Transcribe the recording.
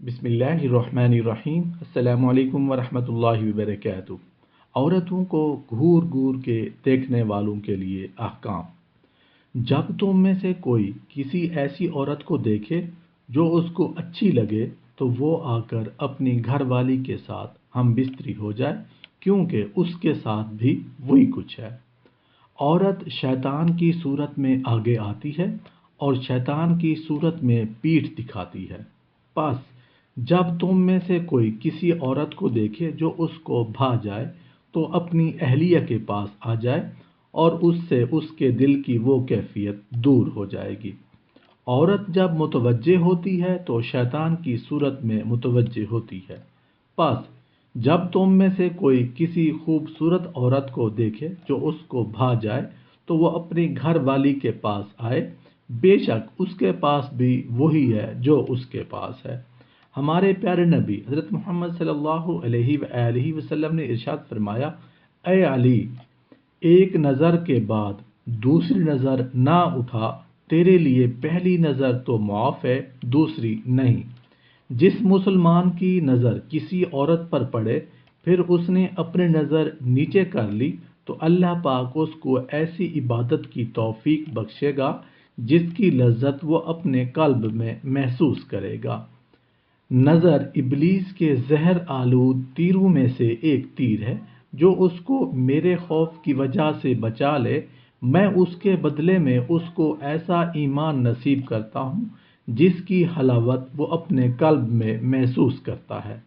بسم اللہ الرحمن الرحیم۔ السلام علیکم ورحمۃ اللہ وبرکاتہ۔ عورتوں کو گھور گھور کے دیکھنے والوں کے لیے احکام۔ جب تم میں سے کوئی کسی ایسی عورت کو دیکھے جو اس کو اچھی لگے تو وہ آ کر اپنی گھر والی کے ساتھ ہم بستری ہو جائے، کیونکہ اس کے ساتھ بھی وہی کچھ ہے۔ عورت شیطان کی صورت میں آگے آتی ہے اور شیطان کی صورت میں پیٹھ دکھاتی ہے۔ پس جب تم میں سے کوئی کسی عورت کو دیکھے جو اس کو بھا جائے تو اپنی اہلیہ کے پاس آ جائے اور اس سے اس کے دل کی وہ کیفیت دور ہو جائے گی۔ عورت جب متوجہ ہوتی ہے تو شیطان کی صورت میں متوجہ ہوتی ہے۔ پس جب تم میں سے کوئی کسی خوبصورت عورت کو دیکھے جو اس کو بھا جائے تو وہ اپنی گھر والی کے پاس آئے، بے شک اس کے پاس بھی وہی ہے جو اس کے پاس ہے۔ ہمارے پیارے نبی حضرت محمد صلی اللہ علیہ وآلہ وسلم نے ارشاد فرمایا، اے علی، ایک نظر کے بعد دوسری نظر نہ اٹھا، تیرے لیے پہلی نظر تو معاف ہے، دوسری نہیں۔ جس مسلمان کی نظر کسی عورت پر پڑے پھر اس نے اپنی نظر نیچے کر لی تو اللہ پاک اس کو ایسی عبادت کی توفیق بخشے گا جس کی لذت وہ اپنے قلب میں محسوس کرے گا۔ نظر ابلیس کے زہر آلود تیروں میں سے ایک تیر ہے، جو اس کو میرے خوف کی وجہ سے بچا لے، میں اس کے بدلے میں اس کو ایسا ایمان نصیب کرتا ہوں جس کی حلاوت وہ اپنے قلب میں محسوس کرتا ہے۔